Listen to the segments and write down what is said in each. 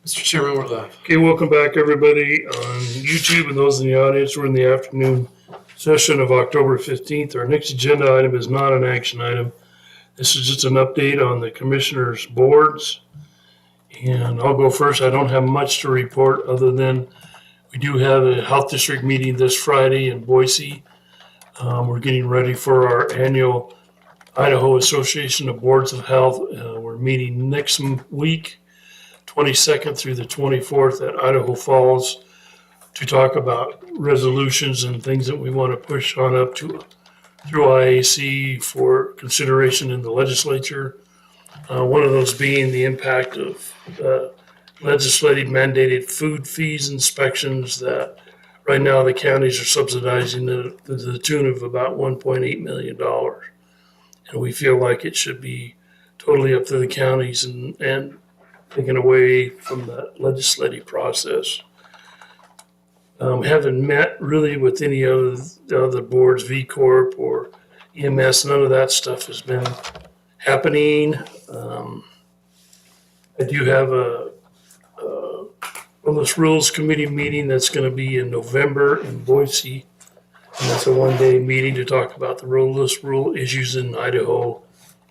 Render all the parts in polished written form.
Mr. Chairman, we're live. Okay, welcome back, everybody on YouTube and those in the audience. We're in the afternoon session of October 15th. Our next agenda item is not an action item. This is just an update on the commissioners' boards. And I'll go first. I don't have much to report other than we do have a health district meeting this Friday in Boise. We're getting ready for our annual Idaho Association of Boards of Health. We're meeting next week, 22nd through the 24th at Idaho Falls, to talk about resolutions and things that we want to push on up to through IAC for consideration in the legislature. One of those being the impact of legislative mandated food fees inspections that right now the counties are subsidizing to the tune of about $1.8 million. And we feel like it should be totally up to the counties and taken away from the legislative process. Haven't met really with any of the other boards, V Corp or EMS. None of that stuff has been happening. I do have a Wilderness Rules Committee meeting that's going to be in November in Boise. And that's a one-day meeting to talk about the wilderness rule issues in Idaho.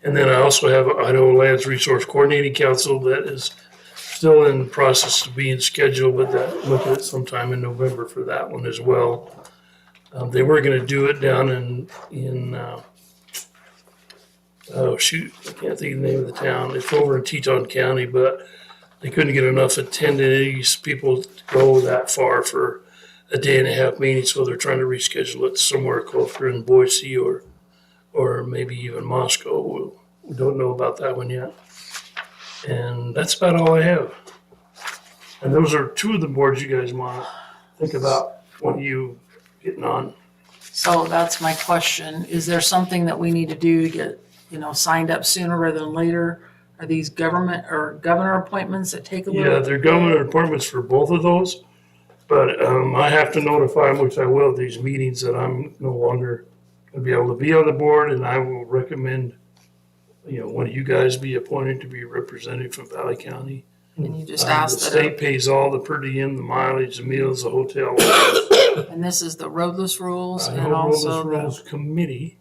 And then I also have Idaho Lands Resource Coordinating Council that is still in process of being scheduled, but that look at it sometime in November for that one as well. They were going to do it down in oh shoot, I can't think of the name of the town. It's over in Teton County, but they couldn't get enough attendees, people to go that far for a day and a half meeting, so they're trying to reschedule it somewhere closer in Boise or maybe even Moscow. We don't know about that one yet. And that's about all I have. And those are two of the boards you guys want to think about when you getting on. So that's my question. Is there something that we need to do to get, signed up sooner rather than later? Are these government or governor appointments that take a little? Yeah, they're government appointments for both of those. But I have to notify them, which I will, these meetings that I'm no longer going to be able to be on the board, and I will recommend, one of you guys be appointed to be representative from Valley County. And you just ask The that. state pays all the per diem, the mileage, the meals, the hotel. And this is the roadless rules and Idaho also Wilderness Rules Committee.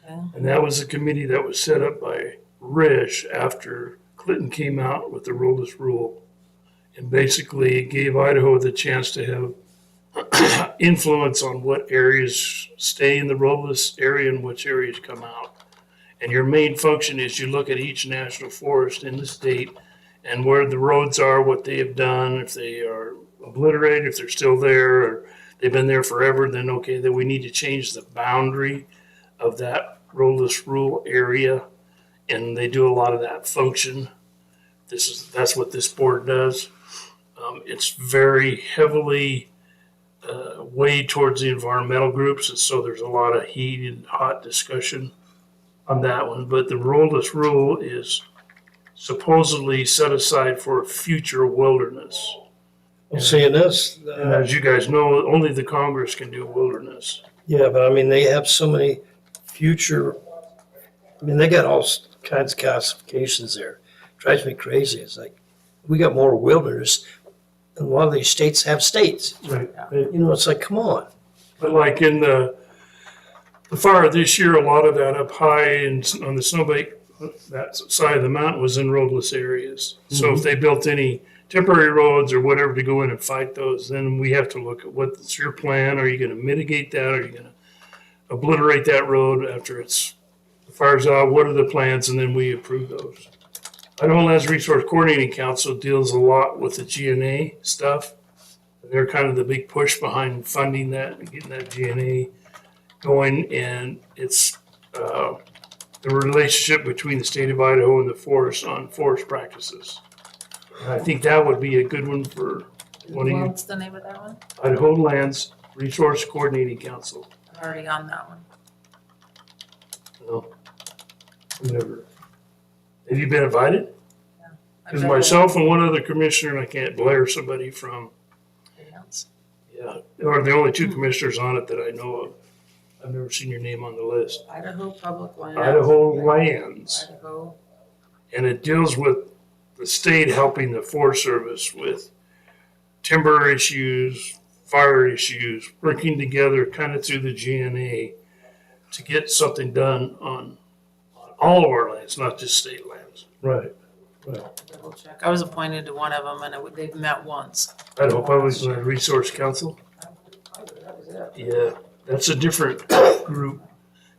Yeah. And that was a committee that was set up by Risch after Clinton came out with the roadless rule. And basically it gave Idaho the chance to have influence on what areas stay in the roadless area and which areas come out. And your main function is you look at each national forest in the state and where the roads are, what they have done, if they are obliterated, if they're still there, or they've been there forever, then okay, then we need to change the boundary of that roadless rule area. And they do a lot of that function. That's what this board does. It's very heavily weighed towards the environmental groups, and so there's a lot of heated, hot discussion on that one. But the roadless rule is supposedly set aside for future wilderness. Seeing this, And as you guys know, only the Congress can do wilderness. yeah, but I mean, they have so many future, they got all kinds of classifications there. Drives me crazy. It's like, we got more wilderness than a lot of these states have states. Right. It's like, come on. But like in the fire this year, a lot of that up high and on the Snowbank, that side of the mountain was in roadless areas. So if they built any temporary roads or whatever to go in and fight those, then we have to look at what's your plan. Are you going to mitigate that? Are you going to obliterate that road after the fire's out? What are the plans? And then we approve those. Idaho Lands Resource Coordinating Council deals a lot with the GNA stuff. They're kind of the big push behind funding that and getting that GNA going. And it's the relationship between the state of Idaho and the forest on forest practices. And I think that would be a good one for one of you. What's the name of that one? Idaho Lands Resource Coordinating Council. I'm already on that one. No, whatever. Have you been invited? I've Because got myself and one other commissioner, and I can't Blair, somebody from, everything else. yeah, are the only two commissioners on it that I know of. I've never seen your name on the list. Idaho Public Lands. Idaho Lands. Idaho. And it deals with the state helping the Forest Service with timber issues, fire issues, working together kind of through the GNA to get something done on all of our lands, not just state lands. Right. Well, Double check. I was appointed to one of them and they've met once. Idaho Public Land Resource Council. That was it. Yeah, that's a different group.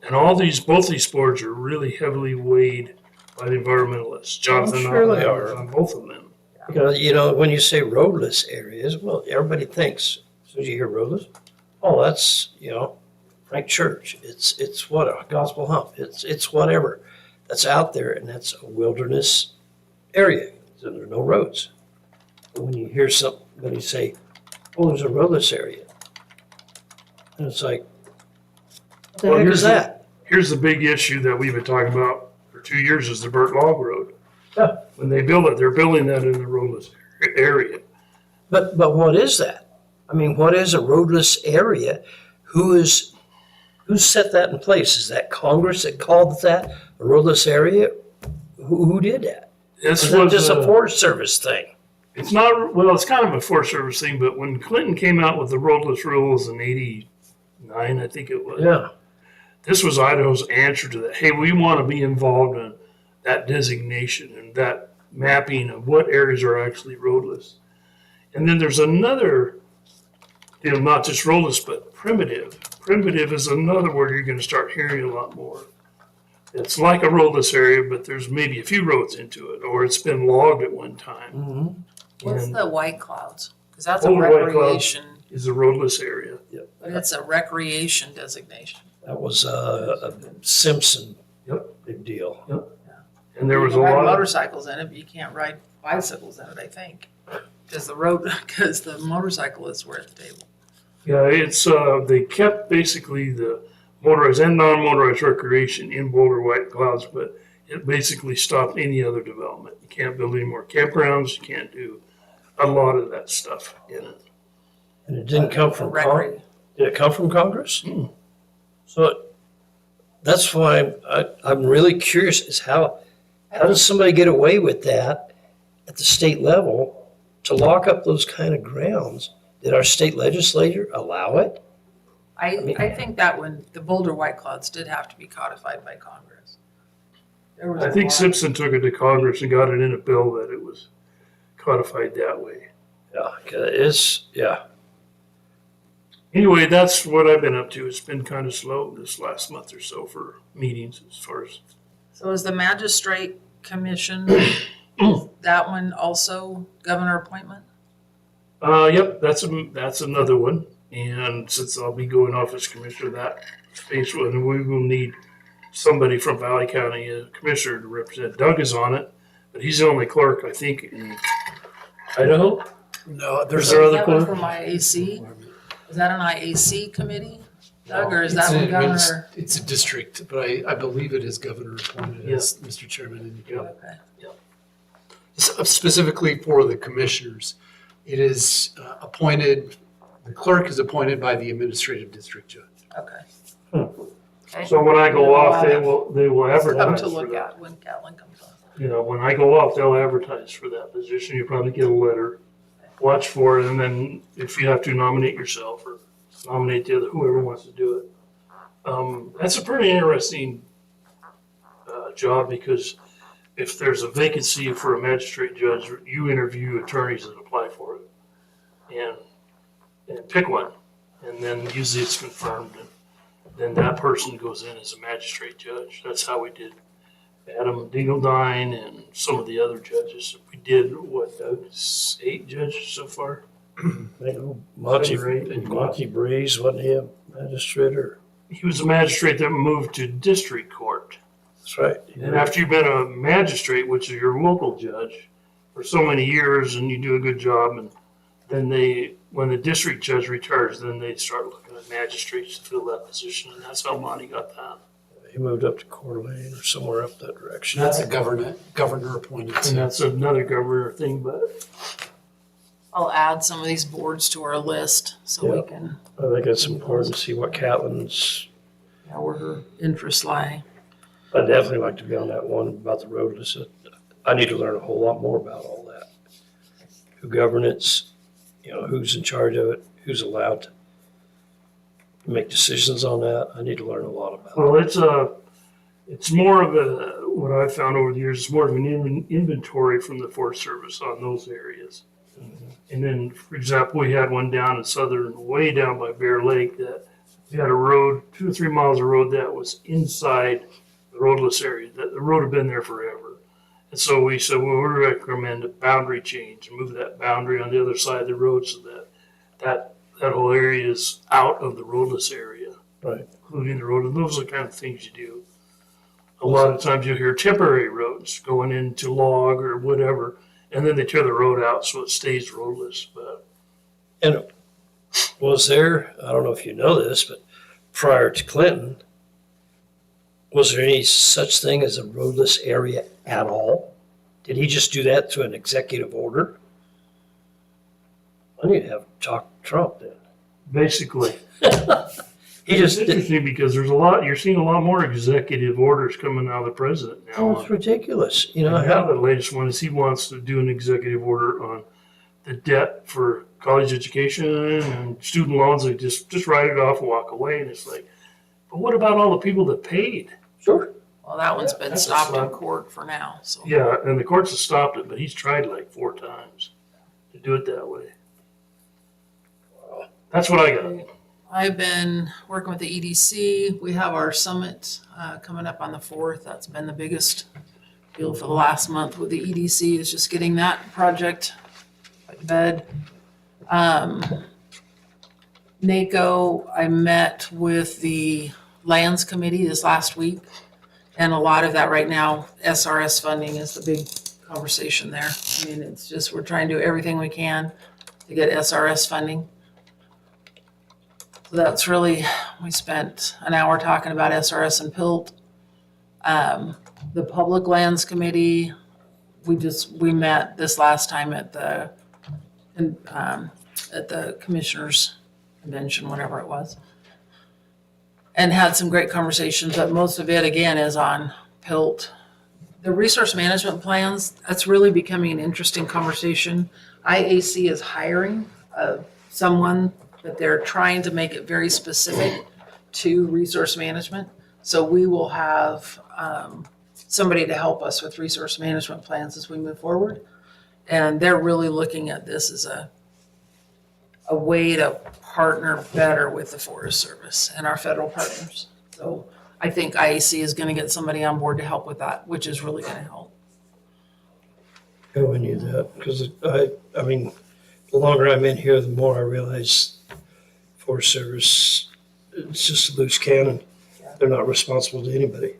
And both these boards are really heavily weighed by the environmentalists. Jonathan sure they Otto are. on both of them. because, when you say roadless areas, well, everybody thinks, as soon as you hear roadless, oh, that's, Frank Church. It's what, a gospel hump. It's whatever that's out there, and that's a wilderness area. So there's no roads. But when you hear somebody say, oh, there's a roadless area, and it's like, what the Well, heck here's is that? Here's the big issue that we've been talking about for 2 years is the Burt Log Road. Yeah. When they build it, they're building that in the roadless area. But what is that? I mean, what is a roadless area? Who set that in place? Is that Congress that called that a roadless area? Who did that? This Is that was just a Forest Service thing? It's not, well, it's kind of a Forest Service thing, but when Clinton came out with the roadless rules in 89, I think it was. Yeah. This was Idaho's answer to that. Hey, we want to be involved in that designation and that mapping of what areas are actually roadless. And then there's another, not just roadless, but primitive. Primitive is another word you're going to start hearing a lot more. It's like a roadless area, but there's maybe a few roads into it, or it's been logged at one time. Mm-hmm. What's And the White Clouds? Because that's a Boulder White Clouds. recreation, Is a roadless area. but it's a recreation designation. That was a Simpson Yep. big deal. And there was a You can ride lot of, motorcycles in it, but you can't ride bicycles in it, I think. Because the motorcyclists were at the table. yeah, it's, they kept basically the motorized and non-motorized recreation in Boulder White Clouds, but it basically stopped any other development. You can't build any more campgrounds, you can't do a lot of that stuff in it. And it didn't come from Recre- Did it come from Congress? Mm. So that's why I'm really curious is how does somebody get away with that at the state level to lock up those kind of grounds? Did our state legislature allow it? I think that when the Boulder White Clouds did have to be codified by Congress. There was I a think lot- Simpson took it to Congress and got it in a bill that it was codified that way. Yeah. Anyway, that's what I've been up to. It's been kind of slow this last month or so for meetings as far as. So is the magistrate commission, that one also governor appointment? Yep, that's another one. And since I'll be going off as commissioner of that space one, we will need somebody from Valley County, a commissioner to represent. Doug is on it, but he's the only clerk, I think, in Idaho. No, Is there's there Is other that one clerk? from IAC? Is that an IAC committee, Doug, or is it's that one a- governor? It's a district, but I believe it is governor appointed, as Mr. Chairman indicated. Okay. Specifically for the commissioners, it is appointed, the clerk is appointed by the administrative district judge. Okay. Okay. So when I go off, they will Something advertise to for look that. at when Catlin comes on. When I go off, they'll advertise for that position. You probably get a letter, watch for it, and then if you have to nominate yourself or nominate the other, whoever wants to do it. That's a pretty interesting job because if there's a vacancy for a magistrate judge, you interview attorneys that apply for it and pick one. And then usually it's confirmed and then that person goes in as a magistrate judge. That's how we did Adam Dingledine and some of the other judges. We did, Doug, 8 judges so far? Monty 7 or 8. Monty Breeze, wasn't he a magistrate or? He was a magistrate that moved to district court. That's right. And after you've been a magistrate, which is your local judge, for so many years and you do a good job, and then when the district judge retires, then they start looking at magistrates to fill that position, and that's how Monty got that. He moved up to Coeur d'Alene or somewhere up that direction. That's a governor appointed. And that's another governor thing, but I'll add some of these boards to our list so we Yeah. can, I think it's important to see what Catlin's, where her interests lie. I'd definitely like to be on that one about the roadless. I need to learn a whole lot more about all that. Who governance, who's in charge of it, who's allowed to make decisions on that. I need to learn a lot about it. Well, it's more of what I've found over the years, it's more of an inventory from the Forest Service on those areas. And then, for example, we had one down in southern, way down by Bear Lake, that we had a road, 2 or 3 miles of road that was inside the roadless area. That the road had been there forever. And so we said, well, we recommend a boundary change, move that boundary on the other side of the road so that whole area is out of the roadless area, Right. including the road. And those are the kind of things you do. A lot of times you'll hear temporary roads going into log or whatever, and then they tear the road out so it stays roadless. But And was there, I don't know if you know this, but prior to Clinton, was there any such thing as a roadless area at all? Did he just do that through an executive order? I need to have talk to Trump then. basically, He it's just did. interesting because you're seeing a lot more executive orders coming out of the president now. Oh, it's ridiculous. And now How, the latest one is he wants to do an executive order on the debt for college education and student loans. They just write it off and walk away. And it's like, but what about all the people that paid? sure. Well, that one's Yeah, been that's a stopped in slap. court for now, so. Yeah, and the courts have stopped it, but he's tried like 4 times to do it that way. That's what I got. I've been working with the EDC. We have our summit coming up on the 4th. That's been the biggest deal for the last month with the EDC, is just getting that project put to bed. NACO, I met with the Lands Committee this last week, and a lot of that right now, SRS funding is the big conversation there. I mean, it's just, we're trying to do everything we can to get SRS funding. So that's really, we spent an hour talking about SRS and PILT. The Public Lands Committee, we met this last time at the Commissioners Convention, whatever it was, and had some great conversations, but most of it, again, is on PILT. The resource management plans, that's really becoming an interesting conversation. IAC is hiring someone, but they're trying to make it very specific to resource management. So we will have somebody to help us with resource management plans as we move forward. And they're really looking at this as a way to partner better with the Forest Service and our federal partners. So I think IAC is going to get somebody on board to help with that, which is really going to help. Yeah, we need that, because I mean, the longer I'm in here, the more I realize Forest Service, it's just a loose cannon. They're not responsible to anybody.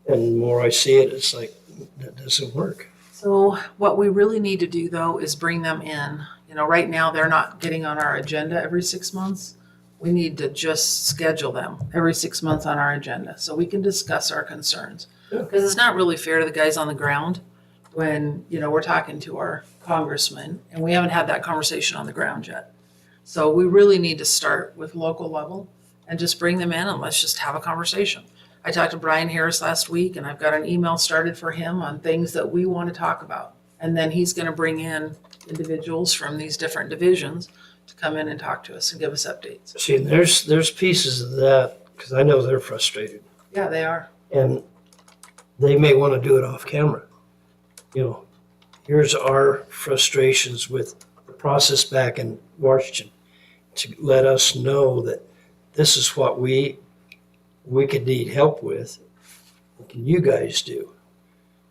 And the more I see it, it's like, that doesn't work. So what we really need to do, though, is bring them in. You know, right now, they're not getting on our agenda every 6 months. We need to just schedule them every 6 months on our agenda so we can discuss our concerns. Yeah. Because it's not really fair to the guys on the ground when, we're talking to our congressman and we haven't had that conversation on the ground yet. So we really need to start with local level and just bring them in and let's just have a conversation. I talked to Brian Harris last week and I've got an email started for him on things that we want to talk about. And then he's going to bring in individuals from these different divisions to come in and talk to us and give us updates. See, and there's pieces of that, because I know they're frustrated. Yeah, they are. And they may want to do it off camera. Here's our frustrations with the process back in Washington, to let us know that this is what we could need help with. What can you guys do?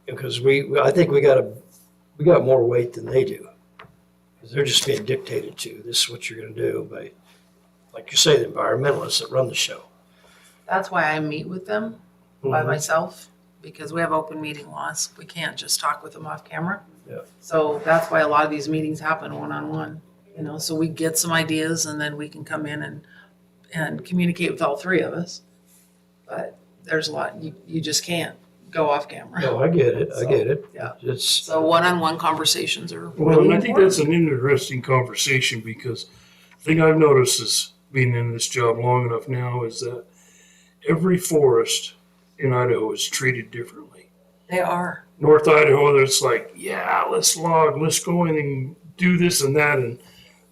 Because I think we got more weight than they do. Because they're just being dictated to. This is what you're going to do by, like you say, the environmentalists that run the show. That's why I meet with them by myself, because we have open meeting laws. We can't just talk with them off camera. Yeah. So that's why a lot of these meetings happen one-on-one, so we get some ideas and then we can come in and communicate with all three of us. But there's a lot, you just can't go off camera. No, I get it. I get it. Yeah. It's So one-on-one conversations are Well, really and I think important. that's an interesting conversation because the thing I've noticed is being in this job long enough now is that every forest in Idaho is treated differently. They are. North Idaho, there's like, yeah, let's log, let's go in and do this and that. And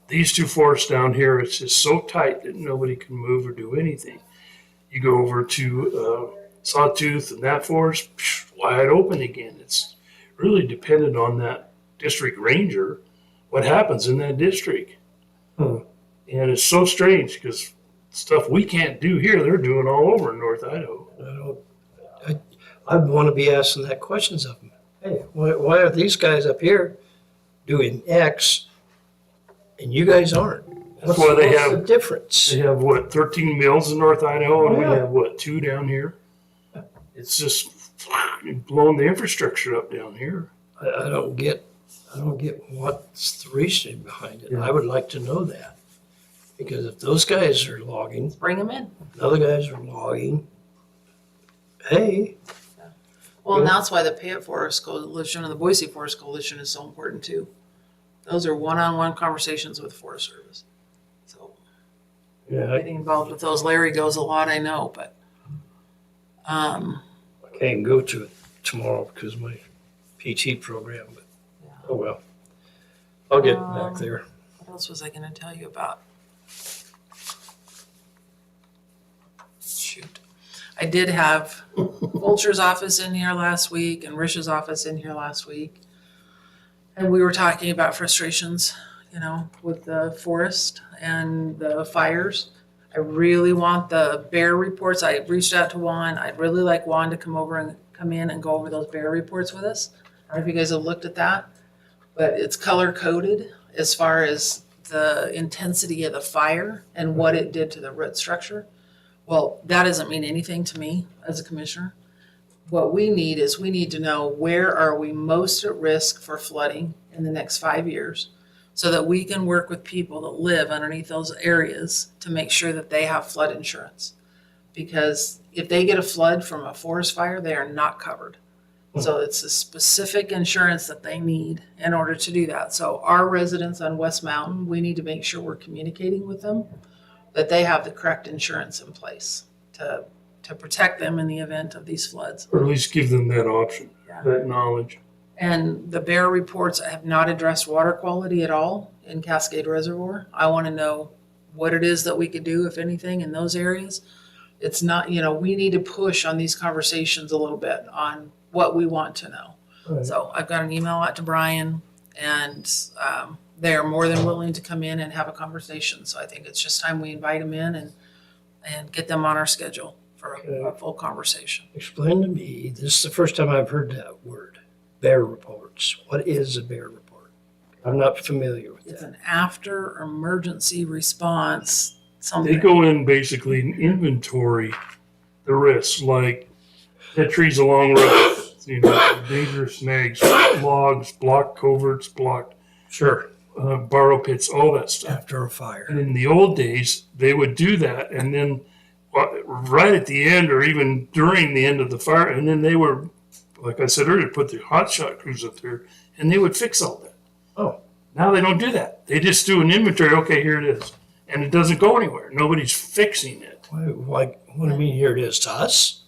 these two forests down here, it's just so tight that nobody can move or do anything. You go over to Sawtooth and that forest, wide open again. It's really dependent on that district ranger, what happens in that district. Hmm. And it's so strange because stuff we can't do here, they're doing all over in North Idaho. I want to be asking that questions of them. Hey, why are these guys up here doing X and you guys aren't? That's why they what's have- the difference. They have what, 13 mills in North Idaho, and Oh, we yeah. have what, 2 down here? It's just blowing the infrastructure up down here. I don't get what's the reasoning behind it. Yeah. I would like to know that. Because if those guys are logging, Bring them in. other guys are logging, hey, Well, and that's why the Payette Forest Coalition and the Boise Forest Coalition is so important too. Those are one-on-one conversations with Forest Service. So yeah, getting involved with those, Larry goes a lot, I know, but I can't go to it tomorrow because of my PT program, but oh well. I'll get back there. what else was I gonna tell you about? Shoot. I did have Vulture's office in here last week and Rish's office in here last week. And we were talking about frustrations, with the forest and the fires. I really want the bear reports. I reached out to Juan. I'd really like Juan to come in and go over those bear reports with us. I don't know if you guys have looked at that, but it's color coded as far as the intensity of the fire and what it did to the root structure. Well, that doesn't mean anything to me as a commissioner. What we need is we need to know where are we most at risk for flooding in the next 5 years so that we can work with people that live underneath those areas to make sure that they have flood insurance. Because if they get a flood from a forest fire, they are not covered. So it's a specific insurance that they need in order to do that. So our residents on West Mountain, we need to make sure we're communicating with them, that they have the correct insurance in place to protect them in the event of these floods. Or at least give them that option, Yeah. that knowledge. And the bear reports have not addressed water quality at all in Cascade Reservoir. I want to know what it is that we could do, if anything, in those areas. It's not, we need to push on these conversations a little bit on what we want to know. Right. So I've got an email out to Brian, and they are more than willing to come in and have a conversation. So I think it's just time we invite them in and get them on our schedule for a full conversation. Explain to me, this is the first time I've heard that word, bear reports. What is a bear report? I'm not familiar with It's that. an after emergency response, They something. go in basically and inventory the risks, like dead trees along roads, dangerous snags, logs, blocked culverts, blocked Sure. borrow pits, all that stuff. After a fire. And in the old days, they would do that, and then right at the end, or even during the end of the fire, and then they were, like I said earlier, put the hotshot crews up there, and they would fix all that. Oh. Now they don't do that. They just do an inventory. Okay, here it is, and it doesn't go anywhere. Nobody's fixing it. Why, what do you mean here it is to us?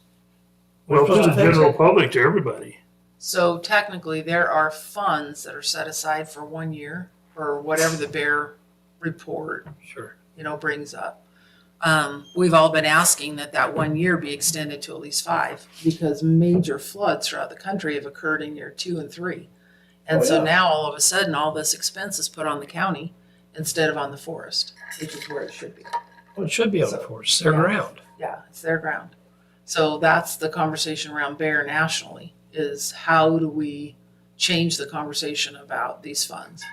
Well, We're to the supposed to fix general it? public, to everybody. So technically, there are funds that are set aside for 1 year for whatever the bear report, Sure. brings up. We've all been asking that 1 year be extended to at least 5 because major floods throughout the country have occurred in year 2 and 3. And Oh, so yeah. now all of a sudden, all this expense is put on the county instead of on the forest, which is where it should be. Well, it should be on the force. They're Yeah. around. Yeah, it's their ground. So that's the conversation around bear nationally, is how do we change the conversation about these funds?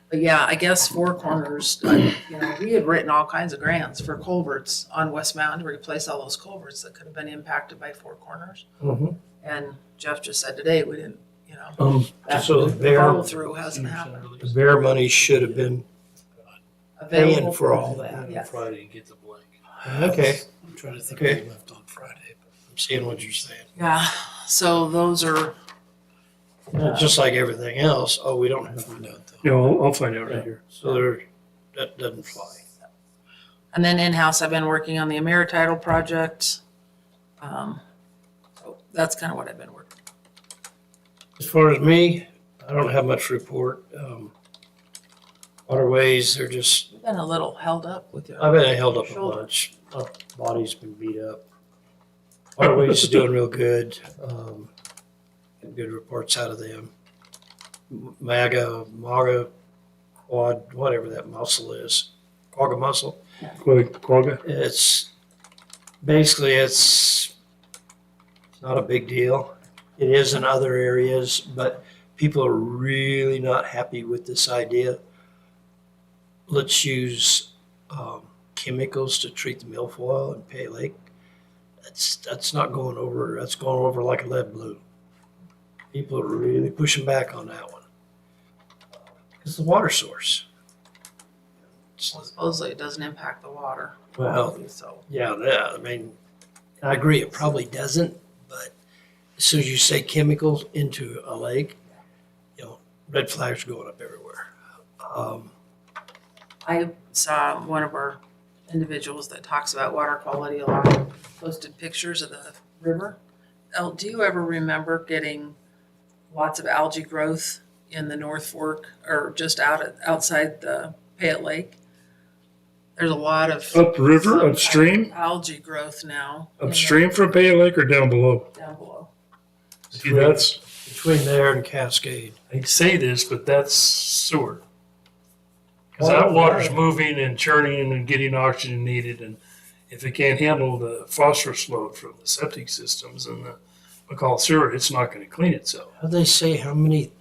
But yeah, I guess Four Corners, we had written all kinds of grants for culverts on West Mountain to replace all those culverts that could have been impacted by Four Corners. Mhm. And Jeff just said today, we didn't, So the bear, follow through hasn't happened. the bear money should have been paying Available for all that. Yes. Friday and get the blank. Okay. I'm trying to think Okay. what left on Friday. I'm seeing what you're saying. Yeah, so those are, Just like everything else, we don't have Find out though. No, I'll find out right here. So that doesn't fly. and then in-house, I've been working on the Ameritidal project. So that's kind of what I've been working. As far as me, I don't have much to report. Waterways, they're just, You've been a little held up with your. I've been held up a Shoulder. bunch. My body's been beat up. Waterways is doing real good. Getting good reports out of them. MAGA, quad, whatever that muscle is, quagga muscle. Quagga? It's basically it's not a big deal. It is in other areas, but people are really not happy with this idea. Let's use chemicals to treat the milfoil in Pay Lake. That's not going over. That's going over like a lead balloon. People are really pushing back on that one. It's the water source. Well, supposedly it doesn't impact the water. Well, So, yeah, I mean, I agree, it probably doesn't, but as soon as you say chemicals into a lake, red flags are going up everywhere. I saw one of our individuals that talks about water quality a lot, posted pictures of the river. Elle, do you ever remember getting lots of algae growth in the North Fork or just outside the Payette Lake? There's a lot of Upriver, upstream? algae growth now. in the- Upstream from Pay Lake or down below? Down below. See, that's, Between there and Cascade. I say this, but that's sewer. Because that water's moving and churning and getting oxygen needed, and if it can't handle the phosphorus load from the septic systems and the McCall sewer, it's not going to clean itself. How'd they say how many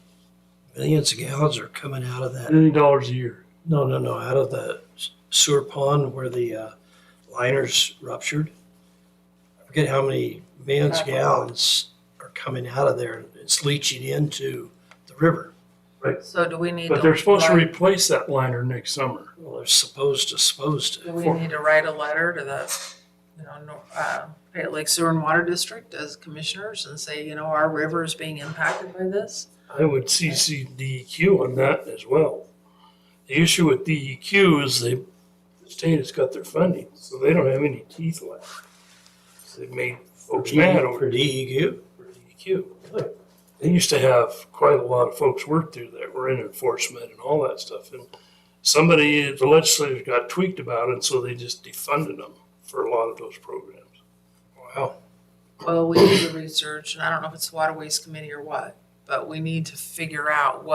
millions of gallons are coming out of that? $1 million a year. No, out of the sewer pond where the liners ruptured. I forget how many millions of gallons are coming out of there. It's leaching into the river. So do we need But they're supposed to write- replace that liner next summer. Well, they're supposed to. Do we need to write a letter to the, Payette Lake Sewer and Water District as commissioners and say, our river is being impacted by this? I would CC DEQ on that as well. The issue with DEQ is the state has got their funding, so they don't have any teeth left. So they've made folks mad over For DEQ. for DEQ. They used to have quite a lot of folks work through there, were in enforcement and all that stuff. And the legislators got tweaked about it, and so they just defunded them for a lot of those programs. Wow. Well, we need to research, and I don't know if it's the Waterways Committee or what, but we need to figure out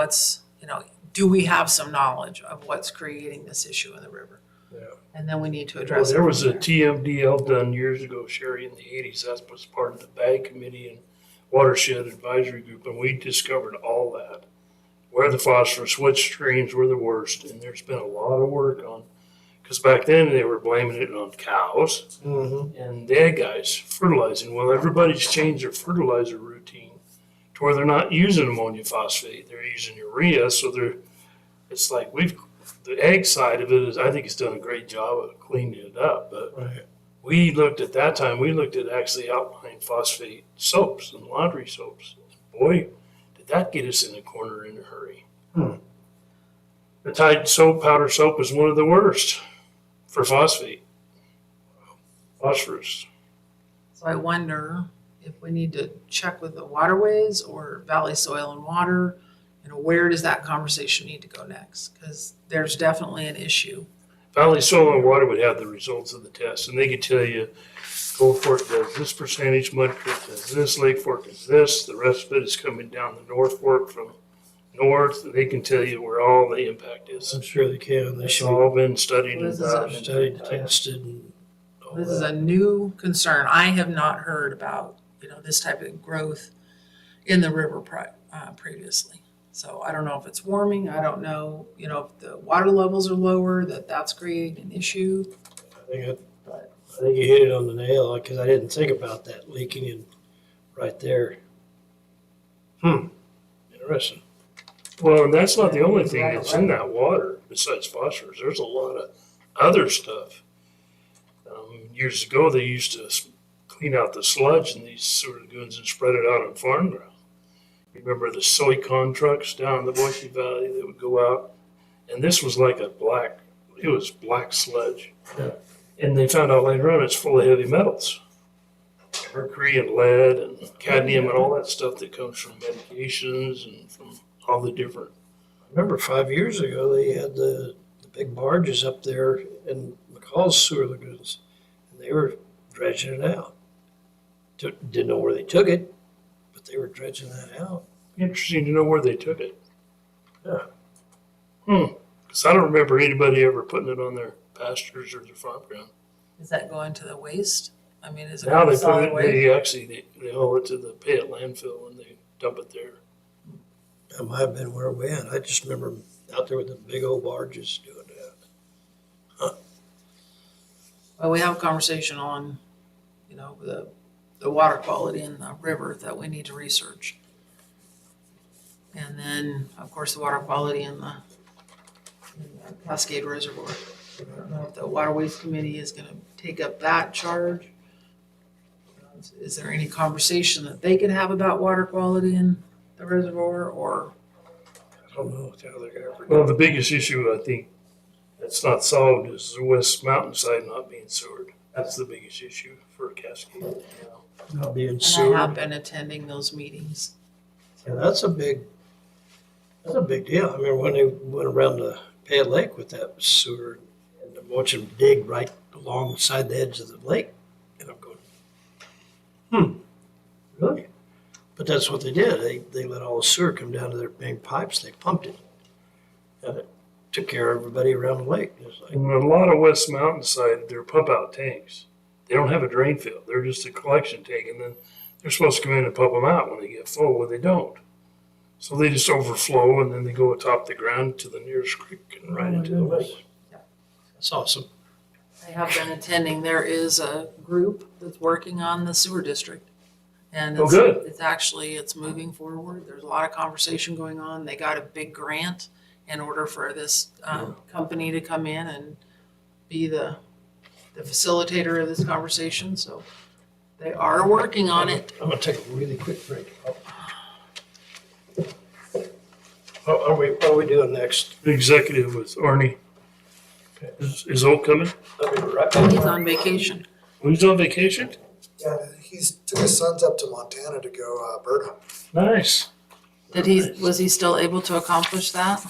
do we have some knowledge of what's creating this issue in the river? Yeah. And then we need to Well, address it. there was from a TMDL done years ago, Sherry, in the 80s. That was part of the BAG Committee and Watershed Advisory Group, and we discovered all that. Where the phosphorus, which streams were the worst, and there's been a lot of work on, because back then they were blaming it on cows Mm-hmm. and the ag guys fertilizing. Well, everybody's changed their fertilizer routine to where they're not using ammonium phosphate, they're using urea, so it's like the ag side of it is, I think it's done a great job of cleaning it up, but Right. we looked at actually outlying phosphate soaps and laundry soaps. Boy, did that get us in a corner in a hurry. The Tide soap, powder soap is one of the worst for phosphate. Phosphorus. So I wonder if we need to check with the Waterways or Valley Soil and Water, where does that conversation need to go next? Because there's definitely an issue. Valley Soil and Water would have the results of the test, and they could tell you, Gold Fork does this percentage, Mud Creek does this, Lake Fork is this, the rest of it is coming down the North Fork from north, and they can tell you where all the impact is. I'm sure they can. They It's should all been studied and This is done. a- studied, tested, and all This is that. a new concern. I have not heard about, this type of growth in the river previously. So I don't know if it's warming. I don't know, if the water levels are lower, that's creating an issue. I think you hit it on the nail because I didn't think about that leaking in right there. Interesting. Well, and that's not the only thing that's in that water besides phosphorus. There's a lot of other stuff. Years ago, they used to clean out the sludge in these sewer lagoons and spread it out on farm ground. Remember the Soycon trucks down in the Boise Valley that would go out? And this was like it was black sludge. Yeah. And they found out later on it's full of heavy metals. mercury and lead and cadmium and all that stuff that comes from medications and from all the different. I remember 5 years ago, they had the big barges up there in McCall's sewer lagoons, and they were dredging it out. Didn't know where they took it, but they were dredging that out. Interesting to know where they took it. Yeah. Because I don't remember anybody ever putting it on their pastures or their farm ground. Is that going to the waste? I mean, is it Now going to they put solid it, waste? they haul it to the Payette landfill and they dump it there. That might have been where we went. I just remember out there with the big old barges doing that. Well, we have a conversation on, the water quality in the river that we need to research. And then, of course, the water quality in the Cascade Reservoir. I don't know if the Water Waste Committee is gonna take up that charge. Is there any conversation that they could have about water quality in the reservoir, or? I don't know how they're ever. Well, the biggest issue I think that's not solved is the West Mountainside not being sewered. That's the biggest issue for Cascade. Not being And I sewer. have been attending those meetings. Yeah, that's a big deal. I remember when they went around the Payette Lake with that sewer and watch them dig right alongside the edge of the lake. And I'm going, really? But that's what they did. They let all the sewer come down to their main pipes. They pumped it. And it took care of everybody around the lake. It was like, And a lot of West Mountainside, they're pump out tanks. They don't have a drain field. They're just a collection tank, and then they're supposed to come in and pump them out when they get full. Well, they don't. So they just overflow, and then they go atop the ground to the nearest creek and right into the lake. that's awesome. I have been attending. There is a group that's working on the sewer district. And Oh, good. it's moving forward. There's a lot of conversation going on. They got a big grant in order for this company to come in and be the facilitator of this conversation. So they are working on it. I'm going to take a really quick break. What are we doing next? The executive with Arnie. Is Oak coming? I'll be right back. He's on vacation. Oh, he's on vacation? Yeah, he's took his sons up to Montana to go bird hunting. Nice. Was he still able to accomplish that?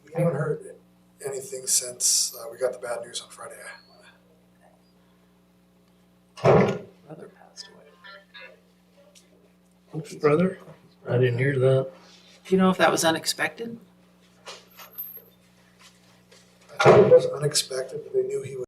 We haven't heard anything since we got the bad news on Friday. Brother passed away. Oak's brother? I didn't hear that. Do you know if that was unexpected? I think it was unexpected, but they knew he was.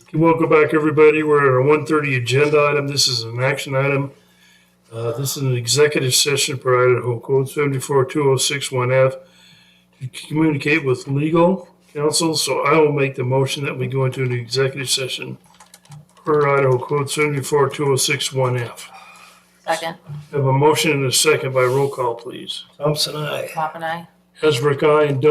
Okay, welcome back, everybody. We're at our 1:30 agenda item. This is an action item. This is an executive session per Idaho Code 742061F to communicate with legal counsel. So I will make the motion that we go into an executive session per Idaho Code 742061F. Second, Have a motion and a second by roll call, please. Thompson, I. Pop and I. Hasbrook, aye, and Doug.